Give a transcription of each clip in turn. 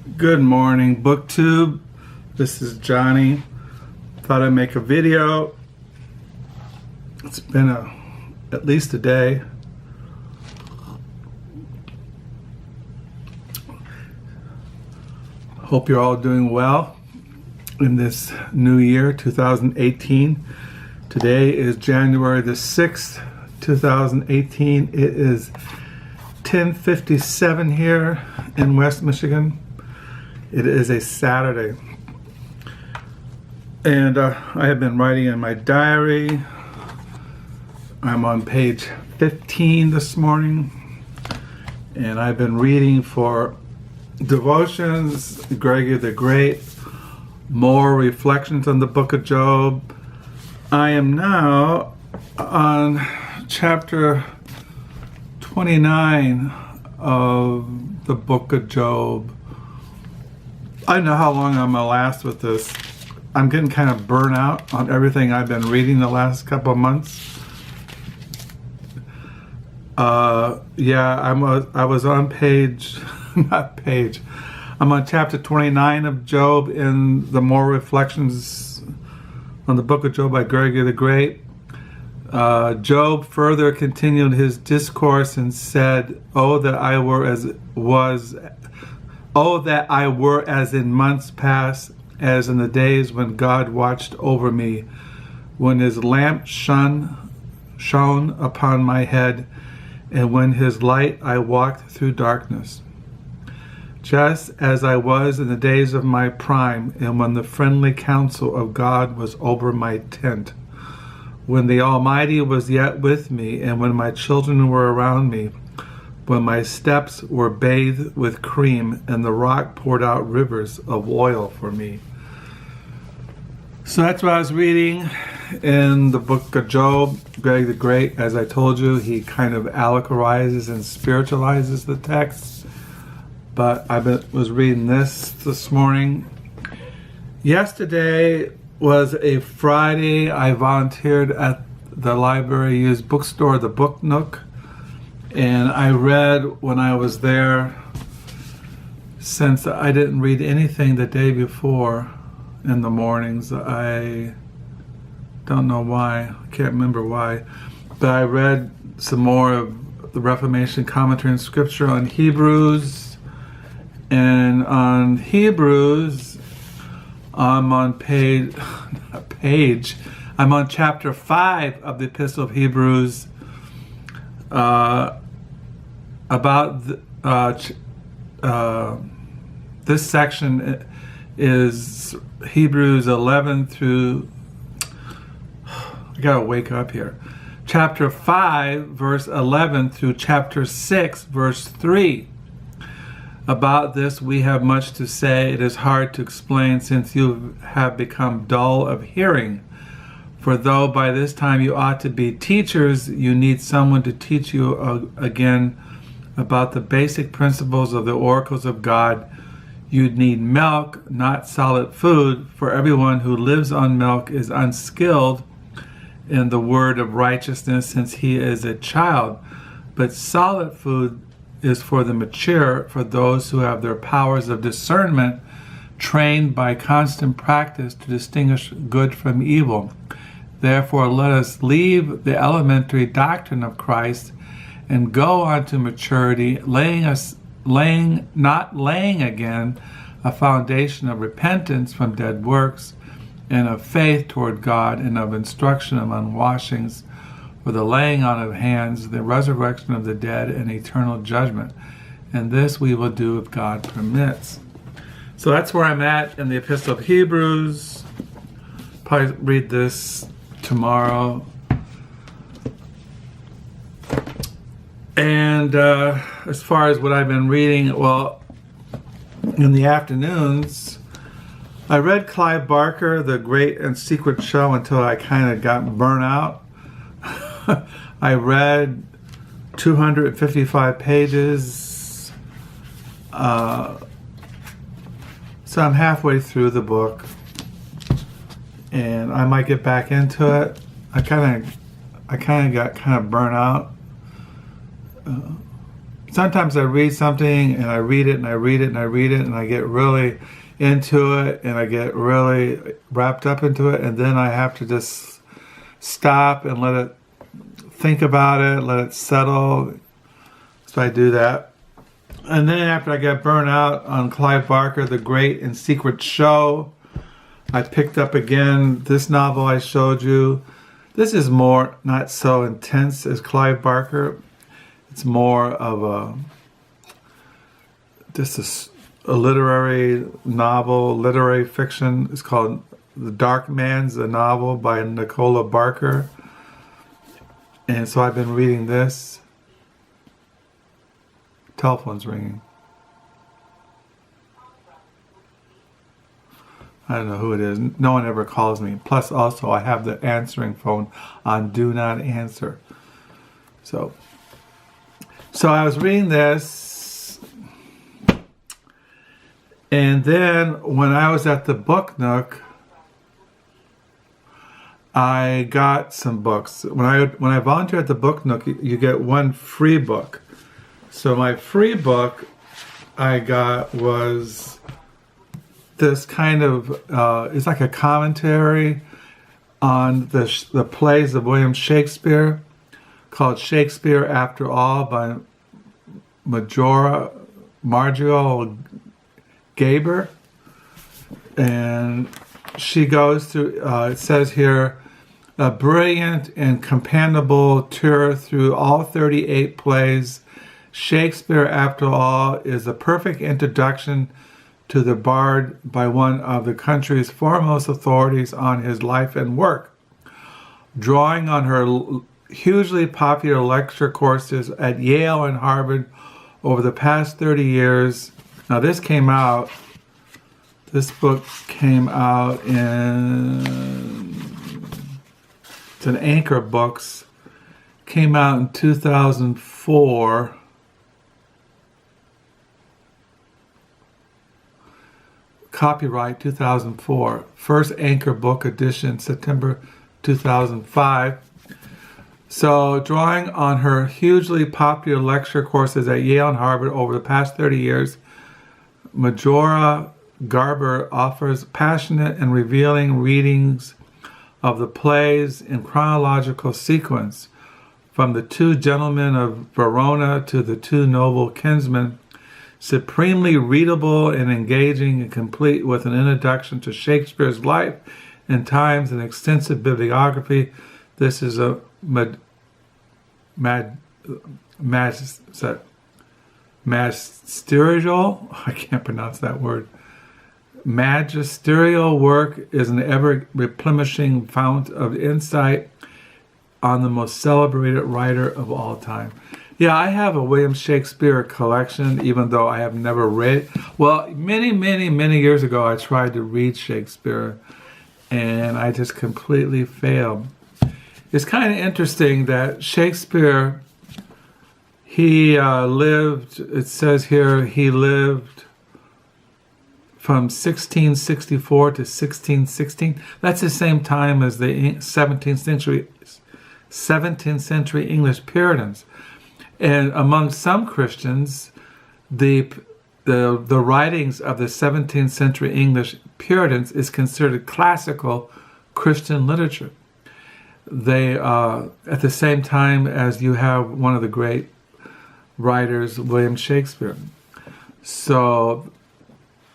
Good morning, BookTube. This is Johnny. Thought I'd make a video. It's been at least a day. Hope you're all doing well in this new year, 2018. Today is January the 6th, 2018. It is 10:57 here in West Michigan. It is a Saturday. And I have been writing in my diary. I'm on page 15 this morning. And I've been reading for devotions, Gregory the Great, more reflections on the book of Job. I am now on chapter 29 of the book of Job. I don't know how long I'm gonna last with this. I'm getting kind of burnt out on everything I've been reading the last couple of months. I was on I'm on chapter 29 of Job in the More Reflections on the Book of Job by Gregory the Great. Job further continued his discourse and said, "Oh that I were as in months past, as in the days when God watched over me, when his lamp shone upon my head, and when his light I walked through darkness. Just as I was in the days of my prime, and when the friendly counsel of God was over my tent, when the Almighty was yet with me, and when my children were around me, when my steps were bathed with cream, and the rock poured out rivers of oil for me." So that's what I was reading in the book of Job. Greg the Great, as I told you, he kind of allegorizes and spiritualizes the text. But I was reading this morning. Yesterday was a Friday. I volunteered at the library used bookstore, the Book Nook. And I read when I was there, since I didn't read anything the day before in the mornings. I don't know why. I can't remember why. But I read some more of the Reformation commentary and scripture on Hebrews. And on Hebrews, I'm on I'm on chapter 5 of the Epistle of Hebrews. This section is Hebrews 11 through, I gotta wake up here, chapter 5 verse 11 through chapter 6 verse 3. About this we have much to say. It is hard to explain, since you have become dull of hearing. For though by this time you ought to be teachers, you need someone to teach you again about the basic principles of the oracles of God. You need milk, not solid food, for everyone who lives on milk is unskilled in the word of righteousness, since he is a child. But solid food is for the mature, for those who have their powers of discernment trained by constant practice to distinguish good from evil. Therefore, let us leave the elementary doctrine of Christ and go on to maturity, not laying again a foundation of repentance from dead works, and of faith toward God, and of instruction among washings, for the laying on of hands, the resurrection of the dead, and eternal judgment. And this we will do if God permits. So that's where I'm at in the Epistle of Hebrews. Probably read this tomorrow. And as far as what I've been reading, well, in the afternoons, I read Clive Barker, The Great and Secret Show, until I kind of got burnt out. I read 255 pages. So I'm halfway through the book, and I might get back into it. I kind of got burnt out. sometimes I read something and I read it and I read it and I read it and I get really into it and I get really wrapped up into it, and then I have to just stop and let it think about it, let it settle. So I do that. And then after I got burnt out on Clive Barker, The Great and Secret Show, I picked up again this novel I showed you. This is more not so intense as Clive Barker. It's more of just a literary novel, literary fiction. It's called The Dark Man's a novel by Nicola Barker. And so I've been reading this. Telephone's ringing. I don't know who it is. No one ever calls me. Plus, also, I have the answering phone on Do Not Answer. So I was reading this, and then when I was at the Book Nook, I got some books. When I volunteer at the Book Nook, you get one free book. So my free book I got was this kind of, it's like a commentary on the plays of William Shakespeare, called Shakespeare After All by Marjo Gaber. And she goes through, it says here, a brilliant and companionable tour through all 38 plays. Shakespeare After All is a perfect introduction to the bard by one of the country's foremost authorities on his life and work. Drawing on her hugely popular lecture courses at Yale and Harvard over the past 30 years. Now this book came out it's an Anchor Books, came out in 2004. Copyright 2004. First Anchor Book edition, September 2005. So, drawing on her hugely popular lecture courses at Yale and Harvard over the past 30 years, Majora Garber offers passionate and revealing readings of the plays in chronological sequence, from The Two Gentlemen of Verona to The Two Noble Kinsmen, supremely readable and engaging and complete with an introduction to Shakespeare's life and times and extensive bibliography. This is a magisterial, I can't pronounce that word. Magisterial work is an ever-replenishing fount of insight on the most celebrated writer of all time. Yeah, I have a William Shakespeare collection, even though I have never read. Well, many, many, many years ago, I tried to read Shakespeare, and I just completely failed. It's kind of interesting that Shakespeare, he lived, it says here, he lived from 1664 to 1616. That's the same time as the 17th century English Puritans. And among some Christians, the writings of the 17th century English Puritans is considered classical Christian literature. They, at the same time as you have one of the great writers, William Shakespeare. So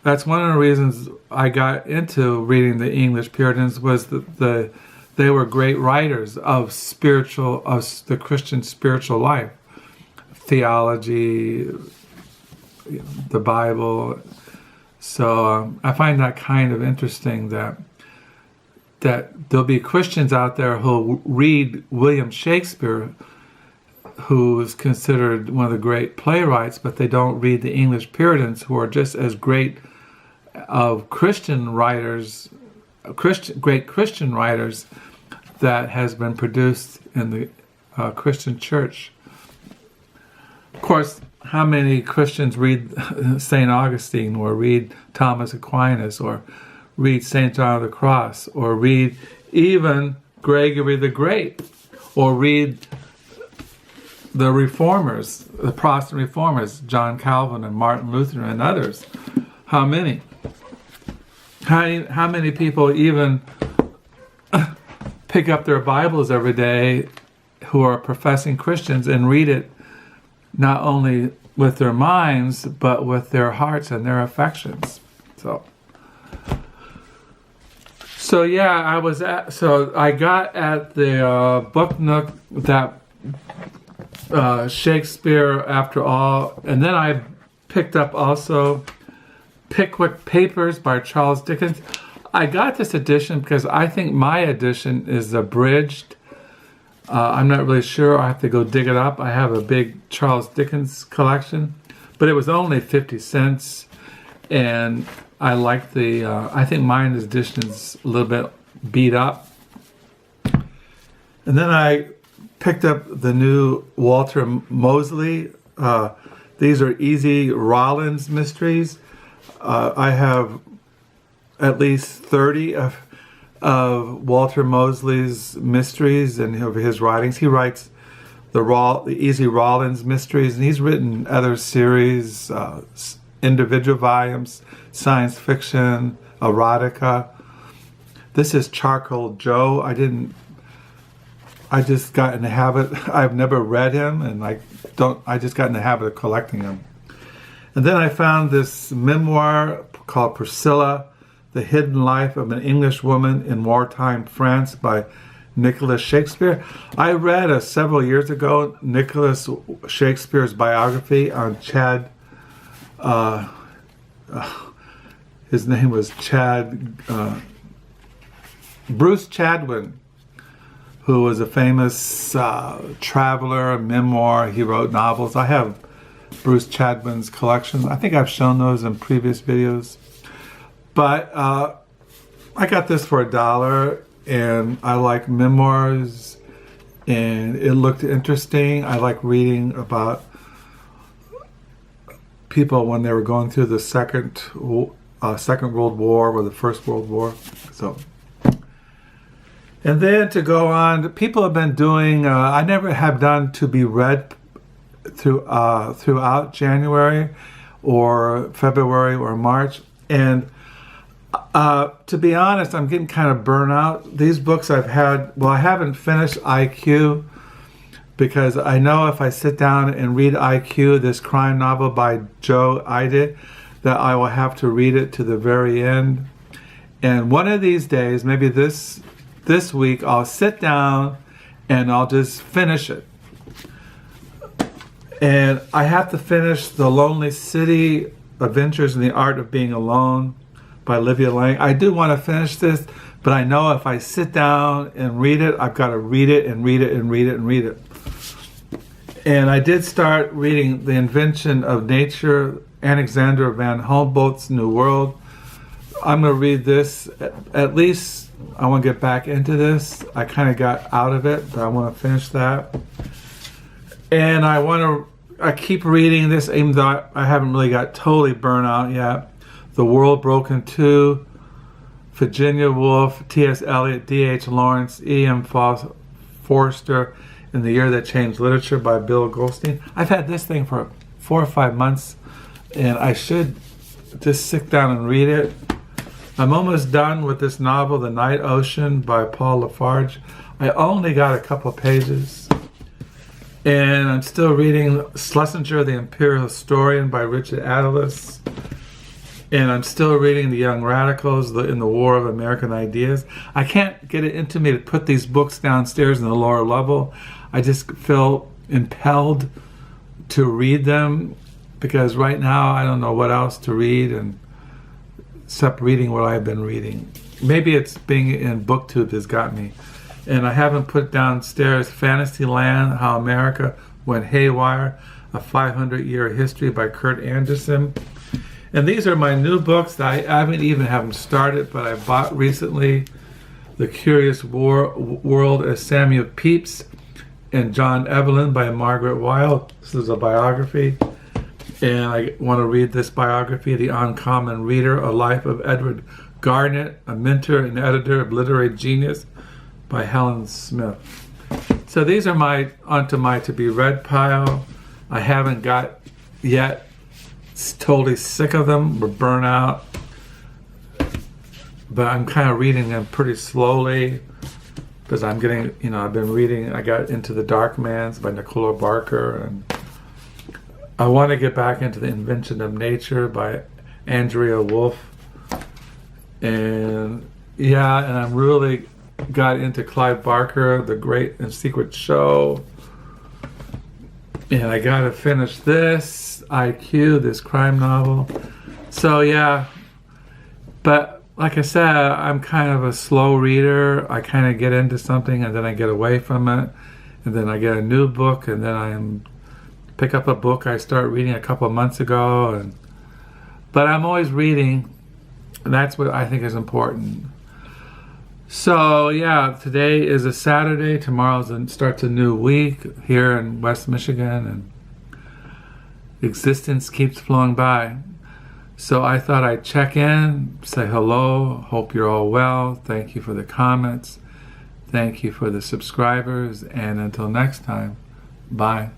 that's one of the reasons I got into reading the English Puritans, was that they were great writers of the Christian spiritual life. Theology, the Bible. So I find that kind of interesting that there'll be Christians out there who'll read William Shakespeare, who is considered one of the great playwrights, but they don't read the English Puritans, who are just as great of Christian writers, great Christian writers that has been produced in the Christian church. Of course, how many Christians read St. Augustine, or read Thomas Aquinas, or read St. John of the Cross, or read even Gregory the Great, or read the reformers, the Protestant reformers, John Calvin and Martin Luther and others. How many? How many people even pick up their Bibles every day who are professing Christians and read it not only with their minds, but with their hearts and their affections? So yeah, I got at the Book Nook that Shakespeare After All, and then I picked up also Pickwick Papers by Charles Dickens. I got this edition because I think my edition is abridged. I'm not really sure. I have to go dig it up. I have a big Charles Dickens collection, but it was only 50 cents, and I like the, I think mine edition is a little bit beat up. And then I picked up the new Walter Mosley. These are Easy Rollins mysteries. I have at least 30 of Walter Mosley's mysteries and of his writings. He writes the Easy Rollins mysteries, and he's written other series, individual volumes, science fiction, erotica. This is Charcoal Joe. I just got in the habit. I've never read him, and I just got in the habit of collecting them. And then I found this memoir called Priscilla, The Hidden Life of an English Woman in Wartime France by Nicholas Shakespeare. I read several years ago Nicholas Shakespeare's biography on Chad. His name was Bruce Chadwin, who was a famous traveler, memoir. He wrote novels. I have Bruce Chadwin's collection. I think I've shown those in previous videos. But I got this for $1, and I like memoirs, and it looked interesting. I like reading about people when they were going through the Second World War or the First World War. And then to go on, people have been doing, I never have done to be read throughout January or February or March. And to be honest, I'm getting kind of burnt out. These books I've had, I haven't finished IQ because I know if I sit down and read IQ, this crime novel by Joe Ide, that I will have to read it to the very end. And one of these days, maybe this week, I'll sit down and I'll just finish it. And I have to finish The Lonely City, Adventures in the Art of Being Alone by Olivia Lang. I do want to finish this, but I know if I sit down and read it, I've got to read it and read it and read it and read it. And I did start reading The Invention of Nature, Alexander van Humboldt's New World. I'm going to read this. At least I want to get back into this. I kind of got out of it, but I want to finish that. And I keep reading this, even though I haven't really got totally burnt out yet. The World Broken 2, Virginia Woolf, T.S. Eliot, D.H. Lawrence, E.M. Forster, In the Year That Changed Literature by Bill Goldstein. I've had this thing for 4 or 5 months, and I should just sit down and read it. I'm almost done with this novel, The Night Ocean by Paul Lafarge. I only got a couple pages. And I'm still reading Schlesinger, the Imperial Historian by Richard Atlas. And I'm still reading The Young Radicals in the War of American Ideas. I can't get it into me to put these books downstairs in the lower level. I just feel impelled to read them because right now I don't know what else to read and except reading what I've been reading. Maybe it's being in BookTube has got me. And I haven't put downstairs Fantasyland, How America Went Haywire, A 500-Year History by Kurt Anderson. And these are my new books that I haven't even have them started, but I bought recently. The Curious World of Samuel Pepys and John Evelyn by Margaret Wilde. This is a biography. And I want to read this biography, The Uncommon Reader, A Life of Edward Garnett, a mentor and editor of Literary Genius by Helen Smith. So these are onto my to be read pile. I haven't got yet totally sick of them or burnt out, but I'm kind of reading them pretty slowly because I'm getting, I've been reading, I got into The Dark Man's by Nicola Barker, and I want to get back into The Invention of Nature by Andrea Wolfe. And I'm really got into Clive Barker, The Great and Secret Show. And I got to finish this IQ, this crime novel. So but like I said, I'm kind of a slow reader. I kind of get into something and then I get away from it. And then I get a new book and then I pick up a book I started reading a couple of months ago. But I'm always reading, and that's what I think is important. So today is a Saturday. Tomorrow starts a new week here in West Michigan, and existence keeps flowing by. So I thought I'd check in, say hello, hope you're all well. Thank you for the comments. Thank you for the subscribers. And until next time, bye.